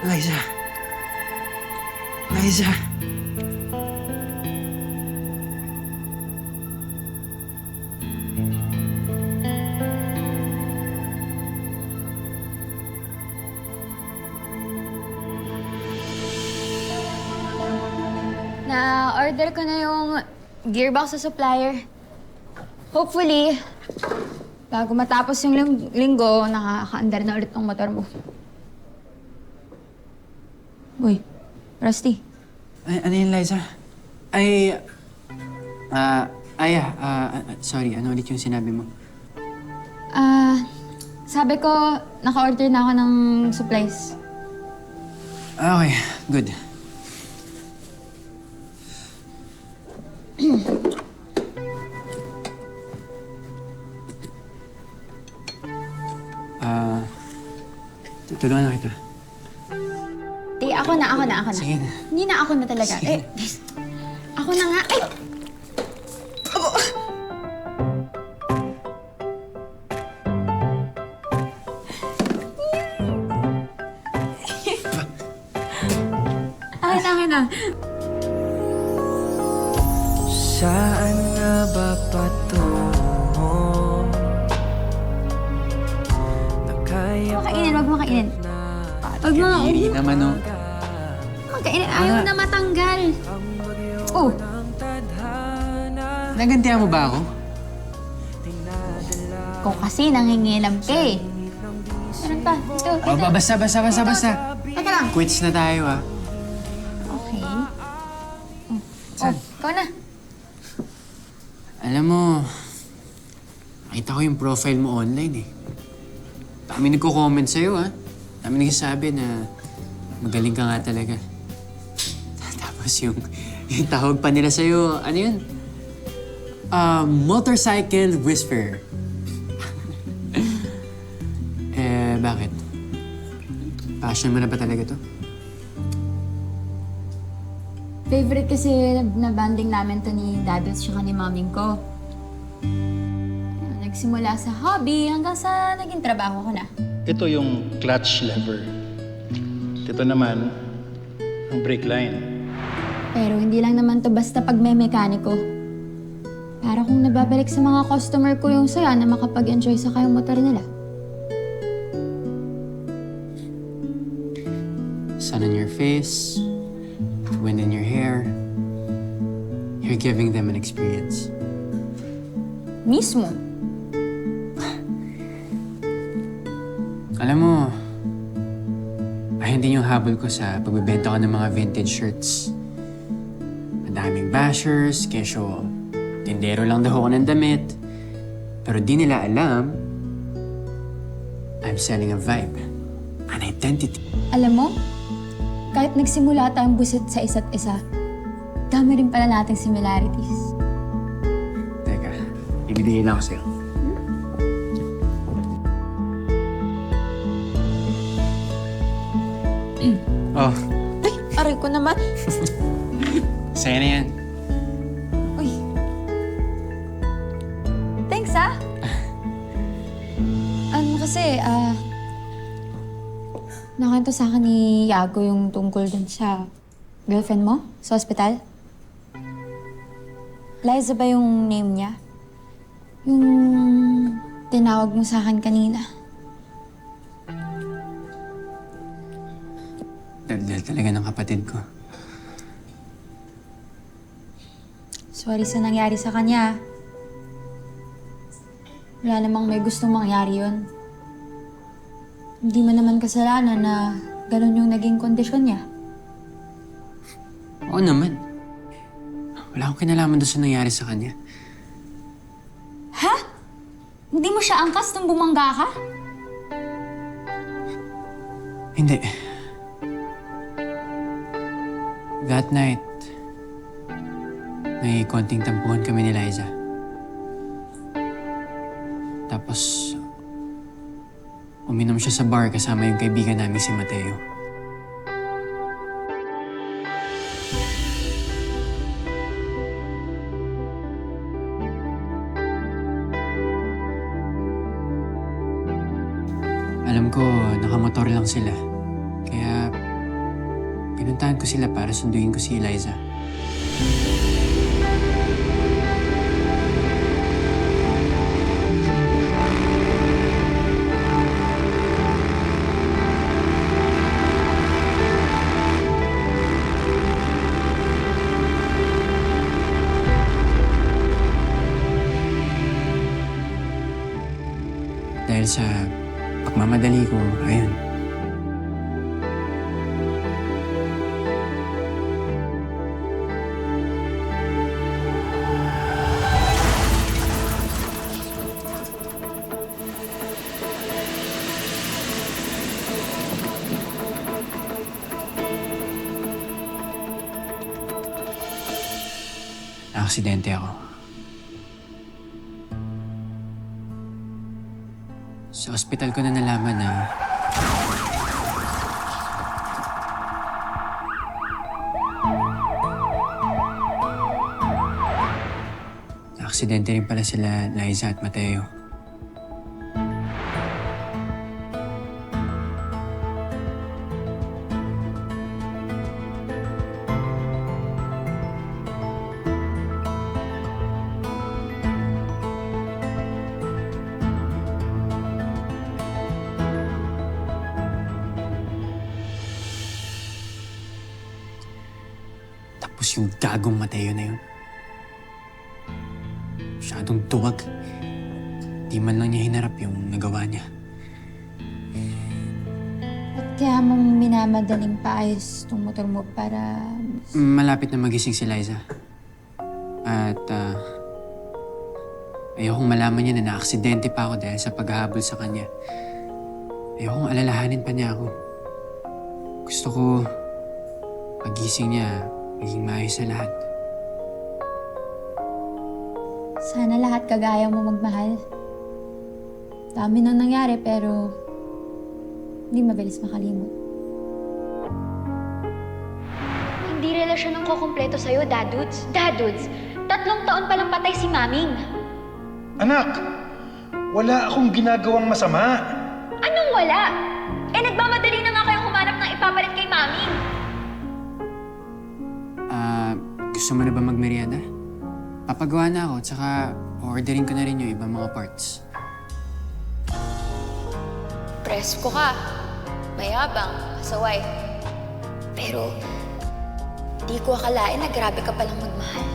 Liza. Liza. Na-order ko na yung gearbox sa supplier. Hopefully, bago matapos yung linggo, nakaka-andar na ulit ng motor mo. Uy, Rusty. Ay, ano yun, Liza? Sorry, ano ulit yung sinabi mo? Sabi ko, naka-order na ako ng supplies. Okay, good. Tutulungan na kita. Di, ako na. Sige na. Hindi na ako na talaga. Sige. Ako na nga. Ay! Akin na. Saan nga ba patungo? Huwag mo kainin. Huwag mo. Iri naman, oh. Magkainin. Ayaw na matanggal. Oh, Nagantihan mo ba ako? kung kasi nangingilam ka eh. Meron pa. Ito. Basta. Teka lang. Quits na tayo, ah. Okay. Saan? Ikaw na. Alam mo, nakita ko yung profile mo online, eh. Dami nagko-comment sa'yo, ah. Dami nagsasabi na magaling ka nga talaga. Tapos yung tawag pa nila sa'yo, ano yun? Motorcycle whisperer. Bakit? Passion mo na ba talaga to? Favorite kasi na banding namin to ni Dad at saka ni Maming ko. Nagsimula sa hobby hanggang sa naging trabaho ko na. Ito yung clutch lever. Ito naman, ang brake line. Pero hindi lang naman to basta pagme-mekaniko. Para kung nababalik sa mga customer ko yung saya na makapag-enjoy sa kayong motor nila. Sun on your face, wind in your hair. You're giving them an experience. Mismo. Alam mo, ayun din yung habol ko sa pagbebenta ko ng mga vintage shirts. Madaming bashers, kesyo tindero lang daw ako ng damit. Pero di nila alam, I'm selling a vibe, an identity. Alam mo, kahit nagsimula tayong busit sa isa't isa, dami rin pala nating similarities. Teka, ibibigay lang ako sa'yo. Oh, Ay, aray ko naman. sa'yo na yan. Uy. Thanks, ah. Kasi, nakanta sa akin ni Yago yung tungkol dun sa girlfriend mo sa ospital. Liza ba yung name niya? Yung tinawag mo sa akin kanina. Daldal talaga ng kapatid ko. Sorry sa nangyari sa kanya. Wala namang may gustong mangyari yun. Hindi mo naman kasalanan na ganun yung naging kondisyon niya. Oo naman. Wala akong kinalaman doon sa nangyari sa kanya. Ha? Hindi mo siya angkas nung bumangga ka? Hindi. That night, may konting tampuhan kami ni Liza. Tapos, uminom siya sa bar kasama yung kaibigan namin si Mateo. Alam ko, nakamotor lang sila. Kaya Pinuntahan ko sila para sunduin ko si Eliza. Dahil sa pagmamadali ko, ayun. Aksidente ako. Sa ospital ko na nalaman na aksidente rin pala sila Liza at Mateo. Tapos yung gagong Mateo na yun. Masyadong duwag. Di man lang niya hinarap yung nagawa niya. At kaya mo minamadaling paayos itong motor mo para... Malapit na magising si Liza. At ayokong malaman niya na naaksidente pa ako dahil sa paghahabol sa kanya. Ayokong alalahanin pa niya ako. Gusto ko pagising niya, maging maayos sa lahat. Sana lahat kagaya mo magmahal. Dami nang nangyari pero hindi mabilis makalimot. Hindi relasyon ang kukumpleto sa'yo, Dadudes. Dadudes, 3 taon pa lang patay si Maming. Anak, wala akong ginagawang masama. Anong wala? Nagmamadali na nga kayo humanap ng ipapalit kay Maming. Gusto mo na ba magmerienda? Papagawa na ako, tsaka ordering ko na rin yung ibang mga parts. Presko ka. Mayabang, pasaway. Pero, di ko akalain na grabe ka palang magmahal.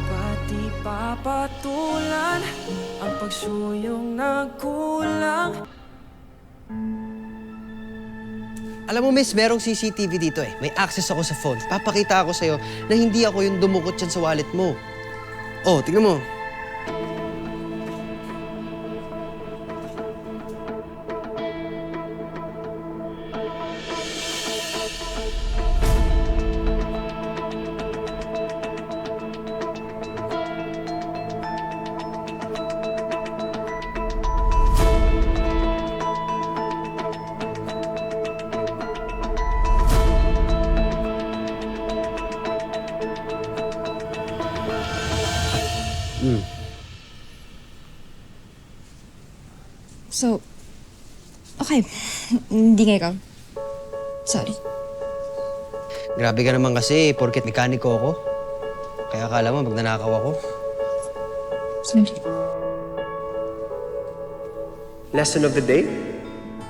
Pati papatulan ang pagsuyong nagkulang. Alam mo, miss, merong CCTV dito eh. May access ako sa phone. Papakita ako sa'yo na hindi ako yung dumukot dyan sa wallet mo. Oh, tingnan mo. So, okay. Hindi nga ikaw. Sorry. Grabe ka naman kasi, porket mekaniko ako. Kaya akala mo, magnanakaw ako. Sorry. Lesson of the day,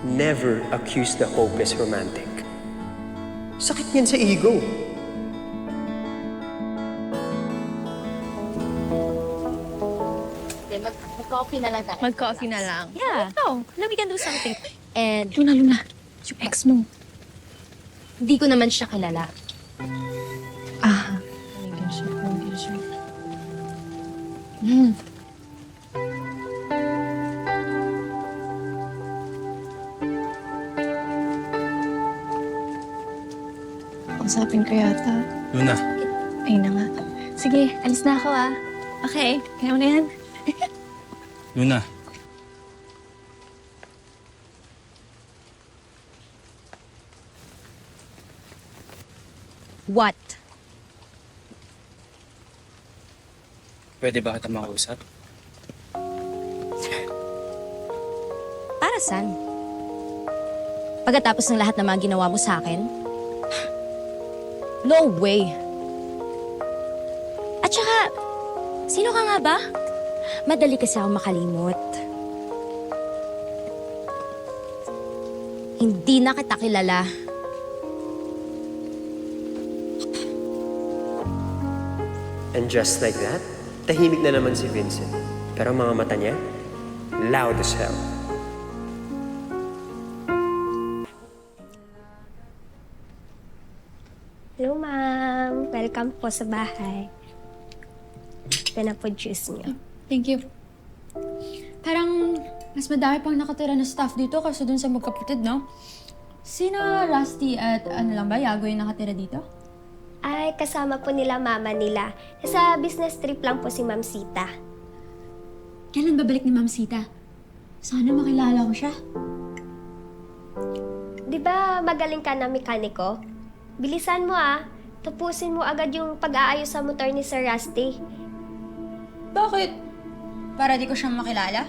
never accuse the hopeless romantic. Sakit yan sa ego. Mag-coffee na lang tayo. Mag-coffee na lang. Yeah. Oh, no, we can do something. And Luna. Yung ex mo. hindi ko naman siya kilala. Ah. Kausapin ko yata. Luna, Ayun na nga. Sige, alis na ako ah. Okay, kaya mo na yan. Luna. What? Pwede ba kita makausap? Para saan? Pagkatapos ng lahat ng mga ginawa mo sa akin? No way. At saka, sino ka nga ba? Madali kasi ako makalimot. Hindi na kita kilala. And just like that, tahimik na naman si Vincent. Pero ang mga mata niya, loud as hell. Hello, ma'am. Welcome po sa bahay. Ito na po juice niyo. Thank you. Parang mas madami pang nakatira na staff dito kasi dun sa magkapatid, no? Sino Rusty at ano lang ba, Yago yung nakatira dito? Ay, kasama po nila mama nila. Sa business trip lang po si Ma'am Sita. Kailan babalik ni Ma'am Sita? Sana makilala ko siya. Di ba magaling ka na mekaniko? Bilisan mo tapusin mo agad yung pag-aayos sa motor ni Sir Rusty. Bakit? Para di ko siyang makilala?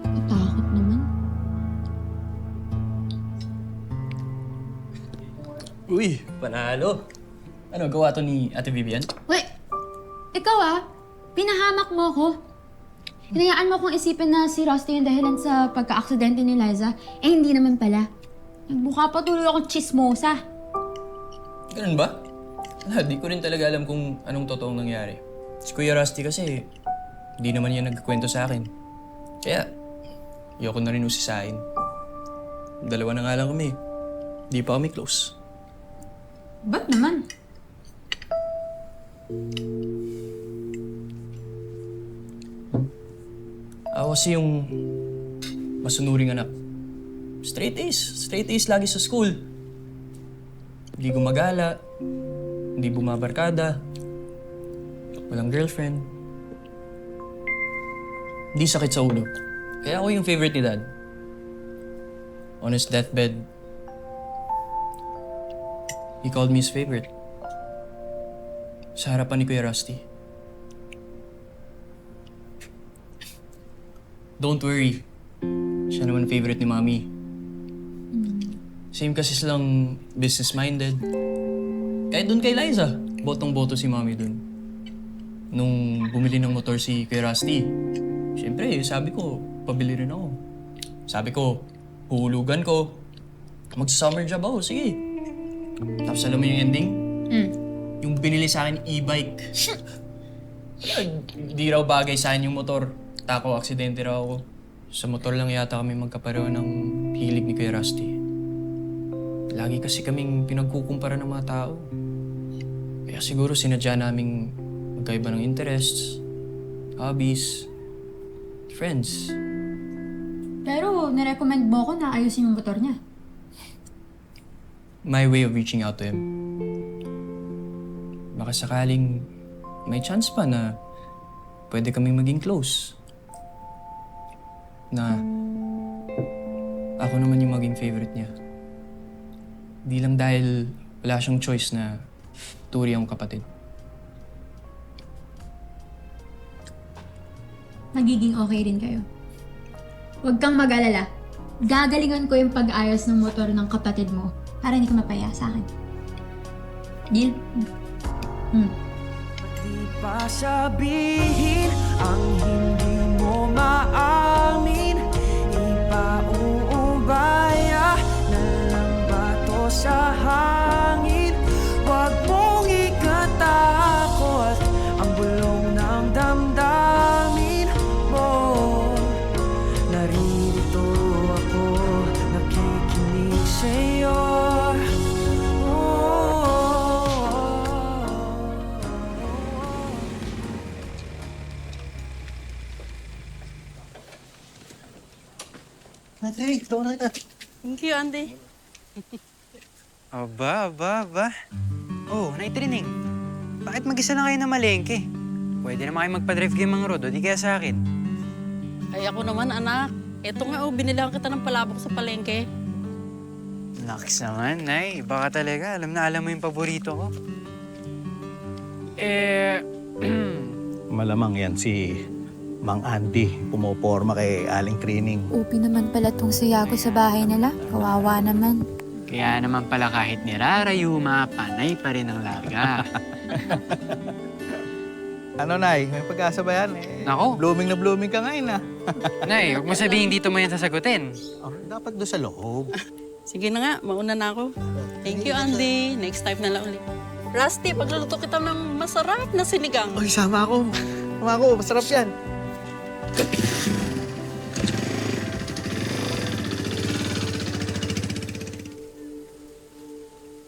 Natakot naman. Uy, panalo. Ano, gawa to ni Ate Vivian? Wait! Ikaw pinahamak mo ko. Hinayaan mo akong isipin na si Rusty yung dahilan sa pagka-aksidente ni Liza. Eh, hindi naman pala. Nagbuka pa tuloy akong chismosa. Ganun ba? Wala, di ko rin talaga alam kung anong totoong nangyari. Si Kuya Rusty kasi, hindi naman yan nagkwento sa akin. Kaya, ayoko na rin usisahin. Dalawa na nga lang kami. Di pa kami close. Ba't naman? Ako kasi yung masunuring anak. Straight A's lagi sa school. Hindi gumagala, hindi bumabarkada, walang girlfriend. Hindi sakit sa ulo. Kaya ako yung favorite ni Dad. On his deathbed, he called me his favorite. Sa harapan ni Kuya Rusty. Don't worry. Siya naman favorite ni Mami. Same kasi silang business-minded. Kahit dun kay Liza, botong-boto si Mami dun. Nung bumili ng motor si Kuya Rusty, siyempre, sabi ko, pabili rin ako. Sabi ko, huhulugan ko. Mag-summer job ako, sige. Tapos alam mo yung ending? Yung binili sa akin e-bike. Di raw bagay sa akin yung motor. Tako, aksidente raw ako. Sa motor lang yata kami magkapareho ng hilig ni Kuya Rusty. Lagi kasi kaming pinagkukumpara ng mga tao. Kaya siguro sinadya naming magkaiba ng interests, hobbies, friends. Pero nirecommend mo ko na ayusin yung motor niya. My way of reaching out to him. Baka sakaling may chance pa na pwede kaming maging close. Na ako naman yung maging favorite niya. Di lang dahil wala siyang choice na turi akong kapatid. Magiging okay rin kayo. Huwag kang mag-alala. Gagalingan ko yung pag-ayos ng motor ng kapatid mo para hindi ka mapaya sa akin. Deal? Di pa sabihin ang hindi mo maamin. Ipauubaya na lang ba to sa hangin? Huwag mong ikatakot ang bulong ng damdamin mo. Naririto ako, nakikinig sa'yo. Ate, ito na kita. Thank you, Andy. Aba. Oh, naitrining. Bakit mag-isa lang kayo na malengke? Pwede naman kayo magpa-drive kayo mga road, o di kaya sa akin. Ay, ako naman, anak. Eto nga, binilang kita ng palabok sa palengke. Naks naman, Nay. Baka talaga, alam mo yung paborito ko. Malamang yan si Mang Andy, pumoporma kay Aling Trining. Upi naman pala tong si Yago sa bahay nila. Kawawa naman. Kaya naman pala kahit nirarayuma, panay pa rin ang larga. Ano, Nay? May pag-asa ba yan? Nako. Blooming na blooming ka ngayon, ah. Nay, huwag mo sabihin dito mo yan sasagutin. Oh, dapat doon sa loob. Sige na nga, mauna na ako. Thank you, Andy. Next time na lang ulit. Rusty, pagluluto kita ng masarap na sinigang. Oy, sama ako. Sama ako, masarap yan.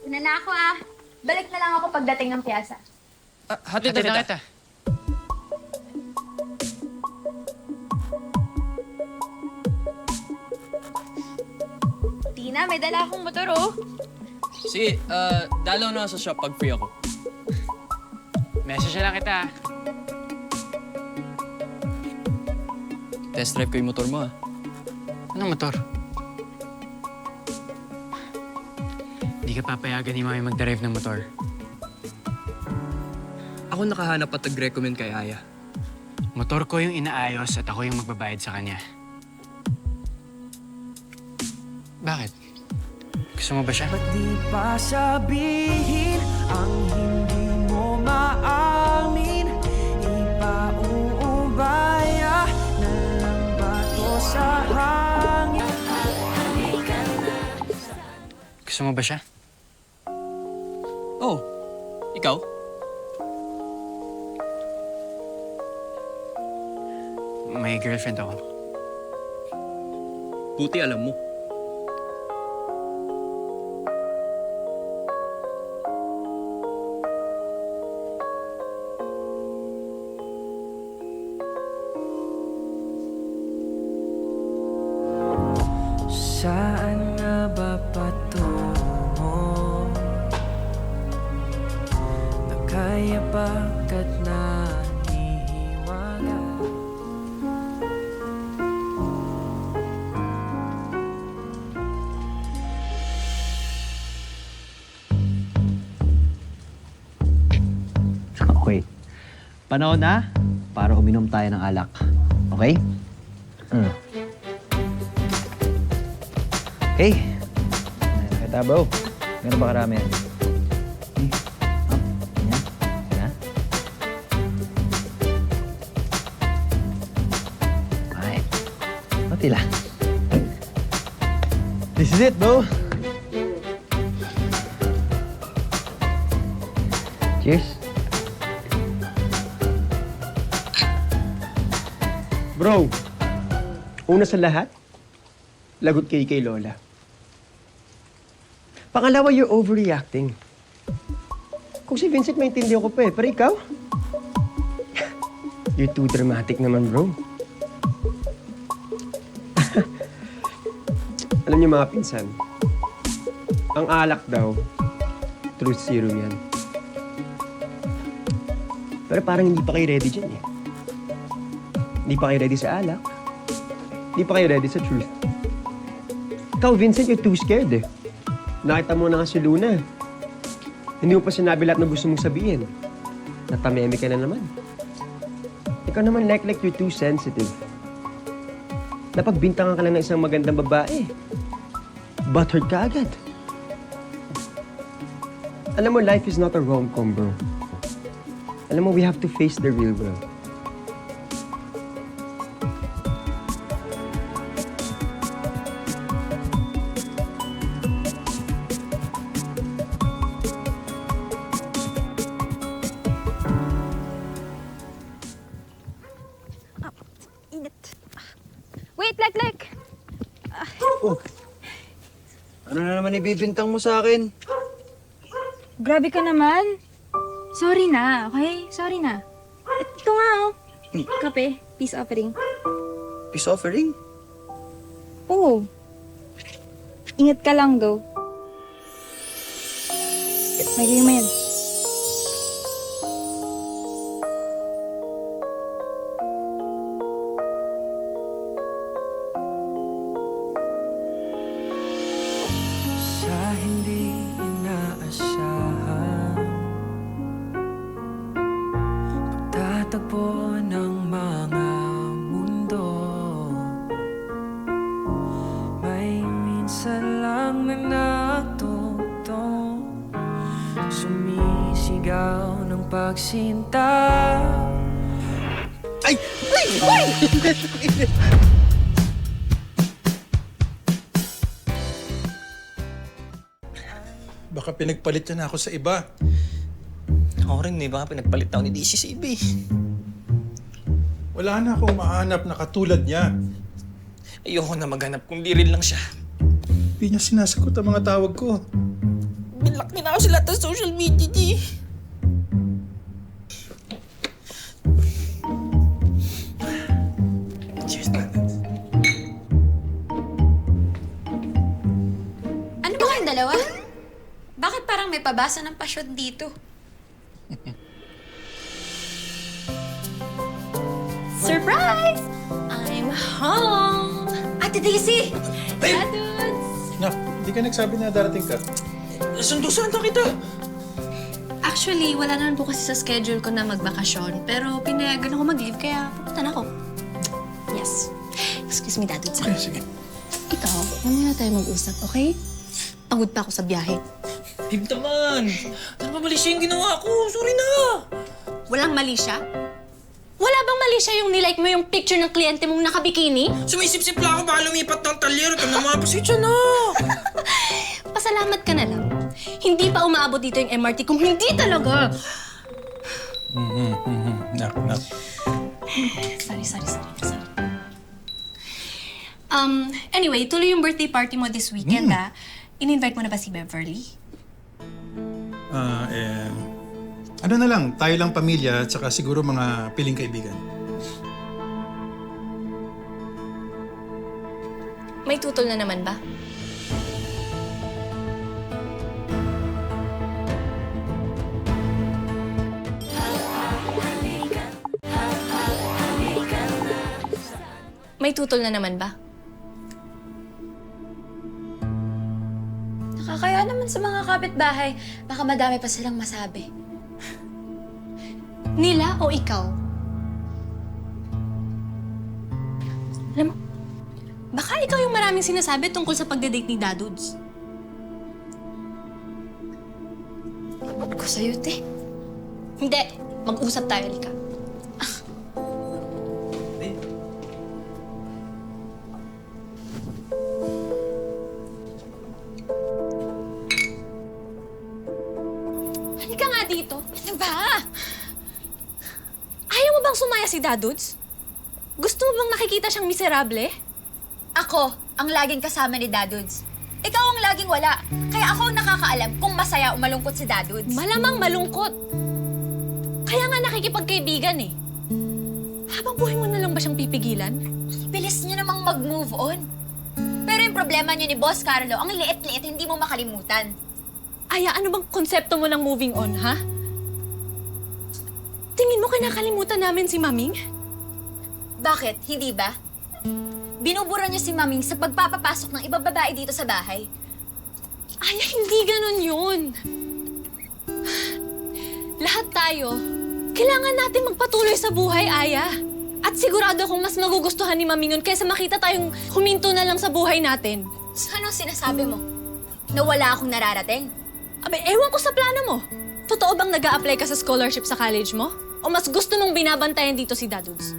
Una na ako ah. Balik na lang ako pagdating ng piyasa. Hatid Hatid na kita. Tina, may dala akong motor oh. Sige, dalaw na sa shop pag free ako. Message na lang kita. Test drive ko yung motor mo, ah. Anong motor? Hindi ka papayagan ni Mami mag-drive ng motor. Ako nakahanap at nag-recommend kay Aya. Motor ko yung inaayos at ako yung magbabayad sa kanya. Bakit? Gusto mo ba siya? Ba't di pa sabihin ang hindi mo maamin? Ipauubaya na lang ba to sa hangin? Gusto mo ba siya? Oh, ikaw? May girlfriend ako. Buti alam mo. Saan nga ba patungo? Nakaya pagkat nahihiwaga. Okay. Panahon na para uminom tayo ng alak. Okay? Okay. Kaya bro, meron ba karami yan? Yan. Alright. Pati lang. This is it, bro. Cheers. Bro, una sa lahat, lagot kay Lola. Pangalawa, you're overreacting. Kung si Vincent, maintindihan ko pa eh. Pero ikaw? You're too dramatic naman, bro. Alam niyo mga pinsan, ang alak daw, truth serum yan. Pero parang hindi pa kayo ready dyan eh. Hindi pa kayo ready sa alak. Hindi pa kayo ready sa truth. Ikaw, Vincent, you're too scared eh. Nakita mo na nga si Luna. Hindi mo pa sinabi lahat na gusto mong sabihin. Natameme ka na naman. Ikaw naman, like you're too sensitive. Napagbintangan ka lang ng isang magandang babae. Butthurt ka agad. Alam mo, life is not a rom-com, bro. Alam mo, we have to face the real world. Wait, Lek! Ano na naman ibibintang mo sa akin? Grabe ka naman. Sorry na, okay? Sorry na. Ito nga, oh. Kape. Peace offering. Peace offering? Oo. Ingat ka lang, though. Magiging mo yan. Sa hindi inaasahan, magtatagpo minsan lang na natutong sumisigaw ng pagsinta. Ay! Ay! Ay! Baka pinagpalit niya na ako sa iba. Ako rin eh, baka pinagpalit ako ni DC sa iba eh. Wala na akong mahanap na katulad niya. Ayoko na maghanap kung di rin lang siya. Hindi niya sinasagot ang mga tawag ko. Binlock niya na ako sa lahat ng social media niya. Cheers, brother. Ano ba kayong dalawa? Bakit parang may pabasa ng pasyon dito? Surprise! I'm home! Ate Daisy! Dadudes! Na, hindi ka nagsabi na darating ka. Sundusan na kita! Actually, wala naman po kasi sa schedule ko na magbakasyon. Pero pinayagan ako mag-leave, kaya pupunta na ako. Yes. Excuse me, Dadudes. Okay, sige. Ikaw, mamaya na tayo mag-usap, okay? Pagod pa ako sa biyahe. Babe naman! Ano ba mali siya yung ginawa ko? Sorry na! Walang mali siya? Wala bang mali siya yung nilike mo yung picture ng kliyente mong nakabikini? Sumisip-sip lang ako, baka lumipat ng talyero. Ito na mga pasensya na! Pasalamat ka na lang. Hindi pa umaabot dito yung MRT kung hindi talaga. Nak. Sorry. Anyway, tuloy yung birthday party mo this weekend, ha? In-invite mo na ba si Beverly? Ano na lang, tayo lang pamilya at saka siguro mga piling kaibigan. May tutol na naman ba? May tutol na naman ba? Nakakaya naman sa mga kapitbahay. Baka madami pa silang masabi. Nila o ikaw? Alam mo, baka ikaw yung maraming sinasabi tungkol sa pagdadate ni Dadudes. Ko sa'yo, te. Hindi. Mag-usap tayo, Lika. Halika nga dito. Ano ba? Ayaw mo bang sumaya si Dadudes? Gusto mo bang nakikita siyang miserable? Ako ang laging kasama ni Dadudes. Ikaw ang laging wala. Kaya ako ang nakakaalam kung masaya o malungkot si Dadudes. Malamang malungkot. Kaya nga nakikipagkaibigan eh. Habang buhay mo na lang ba siyang pipigilan? Bilis niyo namang mag-move on. Pero yung problema niyo ni Boss Carlo, ang liit-liit, hindi mo makalimutan. Aya, ano bang konsepto mo ng moving on, ha? Tingin mo kinakalimutan namin si Maming? Bakit? Hindi ba? Binubura niyo si Maming sa pagpapapasok ng ibang babae dito sa bahay. Aya, hindi ganun yun. Lahat tayo, kailangan natin magpatuloy sa buhay, Aya. At sigurado akong mas magugustuhan ni Maming yun kaysa makita tayong huminto na lang sa buhay natin. So anong sinasabi mo? Na wala akong nararating? Abe, ewan ko sa plano mo. Totoo bang nag-a-apply ka sa scholarship sa college mo? O mas gusto mong binabantayan dito si Dadudes?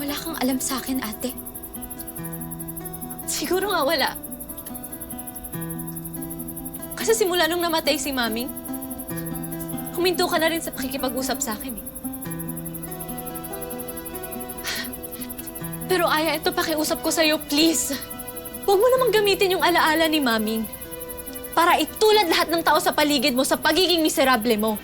Wala kang alam sa akin, ate. Siguro nga wala. Kasi simula nung namatay si Maming, huminto ka na rin sa pakikipag-usap sa akin eh. Pero Aya, ito pakiusap ko sa'yo, please. Huwag mo namang gamitin yung alaala ni Maming para itulad lahat ng tao sa paligid mo sa pagiging miserable mo.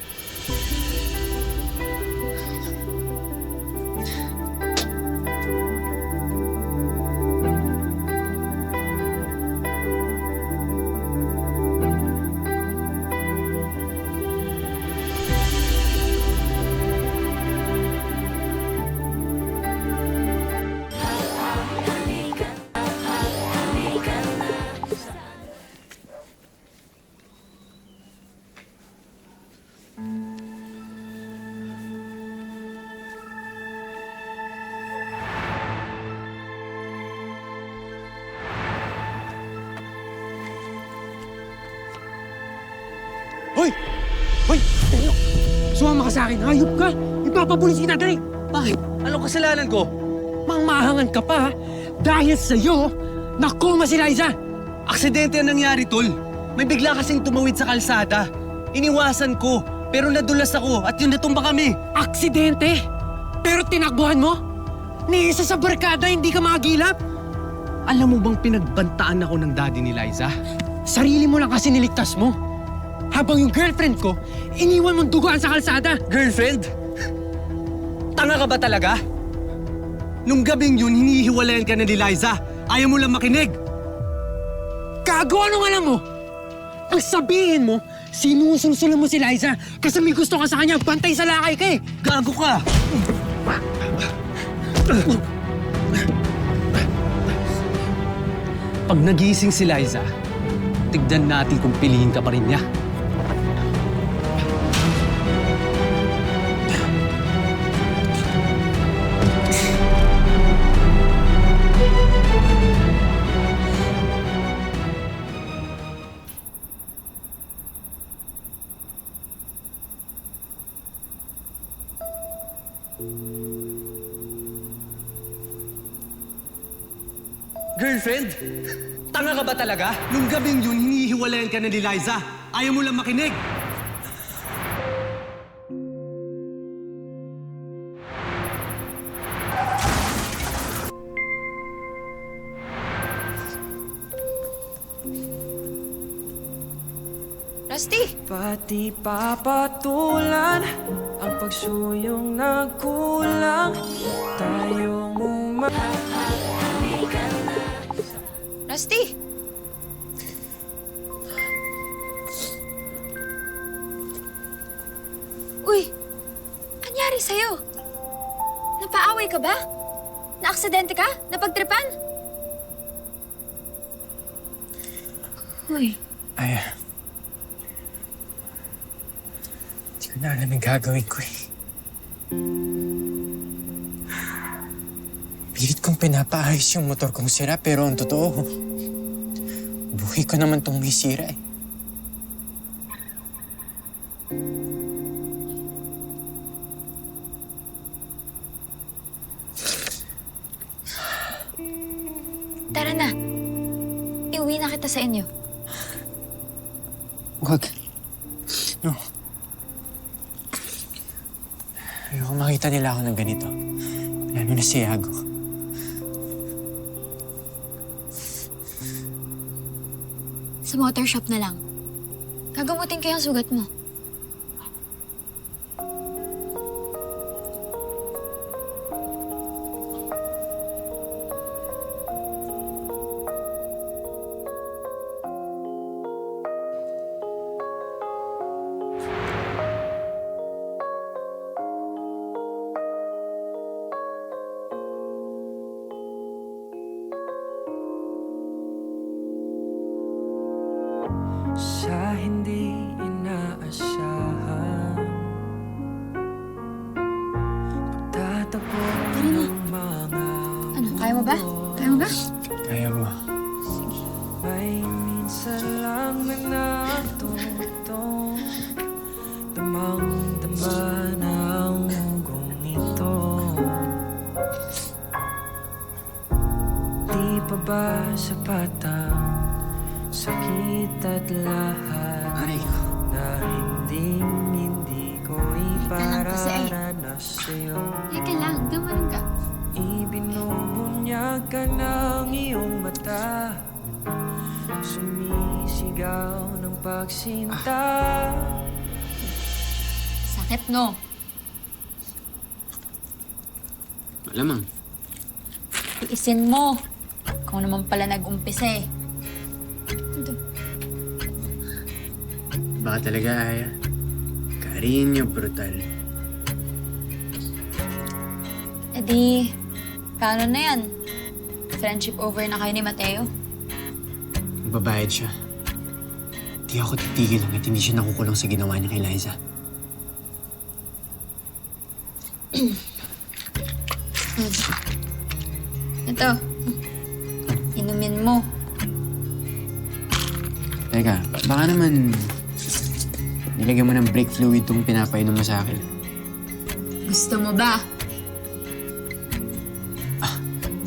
Hoy! Hoy! Tayo! Sumama ka sa akin, hayop ka! Ipapapulis kita, dali! Bakit? Anong kasalanan ko? Mangmahangan ka pa, ha? Dahil sa'yo, nakoma si Liza! Aksidente ang nangyari, tol. May bigla kasing tumawid sa kalsada. Iniwasan ko, pero nadulas ako at yun natumba kami. Aksidente? Pero tinakbuhan mo? Ni isa sa barkada, hindi ka makagilap? Alam mo bang pinagbantaan ako ng daddy ni Liza? Sarili mo lang kasi niligtas mo. Habang yung girlfriend ko, iniwan mong duguan sa kalsada. Girlfriend? Tanga ka ba talaga? Nung gabing yun, hinihiwalayan ka na ni Liza. Ayaw mo lang makinig. Gago, anong alam mo? Ang sabihin mo, sinusulsulan mo si Liza kasi may gusto ka sa kanya, bantay sa lakay ka eh. Gago ka! Pag nagising si Liza, tignan natin kung piliin ka pa rin niya. Girlfriend? Tanga ka ba talaga? Nung gabing yun, hinihiwalayan ka na ni Liza. Ayaw mo lang makinig. Rusty! Pati papatulan ang pagsuyong nagkulang. Tayong Rusty! Uy! Anyari sa'yo? Napaaway ka ba? Naaksidente ka? Napagtripan? Uy. Ay, hindi ko na alam yung gagawin ko eh. Pilit kong pinapaayos yung motor kong sira pero ang totoo, buhay ko naman tong may sira eh. Tara na. Iuwi na kita sa inyo. Huwag. No. Ayoko makita nila ako ng ganito. Lalo na si Iago. Sa motor shop na lang. Gagamutin ko yung sugat mo. sa hindi inaasahan. Pagtatagpo ng mga Ano, kaya mo ba? Kaya mo ba? Kaya mo. may minsan lang na natutong damang-dama ng ugong ito. Di pa ba sapat ang sakit at lahat na hindi ko ipararanas sa'yo? Teka lang, gamanin ka. Ibinubunyag ka ng iyong mata, sumisigaw ng pagsinta. Sakit, no? Malamang. Tiisin mo. Ikaw naman pala nag-umpisa eh. Baka talaga, Aya. Cariño brutal. E di, paano na yan? Friendship over na kayo ni Mateo? Magbabayad siya. Di ako titigil hanggat hindi siya nakukulong sa ginawa niya kay Liza. Ito. Inumin mo. Teka, baka naman nilagyan mo ng brake fluid tong pinapainom mo sa akin. Gusto mo ba?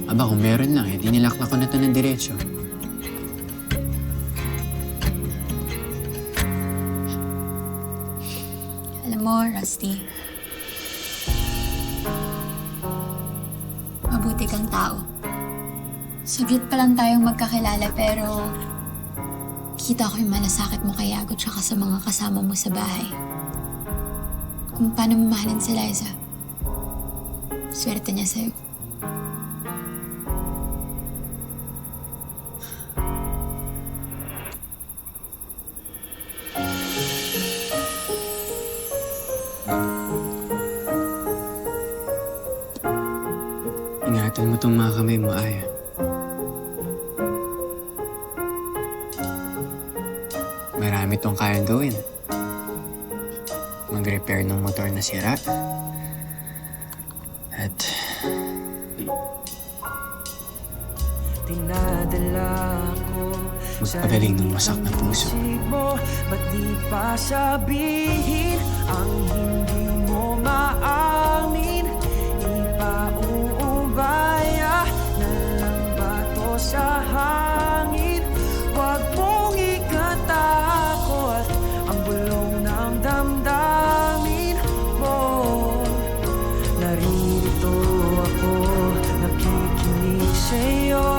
Aba, kung meron lang, di nilakla ko na ito ng diretsyo. Alam mo, Rusty, mabuti kang tao. Saglit pa lang tayong magkakilala pero kita ko yung malasakit mo kay Yago tsaka sa mga kasama mo sa bahay. Kung paano mamahalin si Liza. Swerte niya sa'yo. Ingatan mo tong mga kamay mo, Aya. Marami tong kayang gawin. Mag-repair ng motor na sira. At Dinadala ko magpagaling ng wasak na puso. mo, ba't di pa sabihin ang hindi mo maamin? Ipauubaya na lang ba to sa hangin? Huwag mong ikatakot ang bulong ng damdamin mo. Naririto ako, nakikinig sa'yo.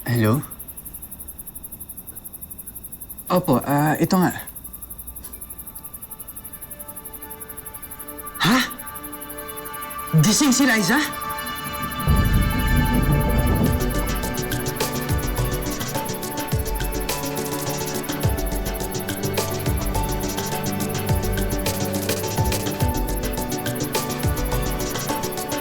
Hello? Opo, ito nga. Ha? Gising si Liza?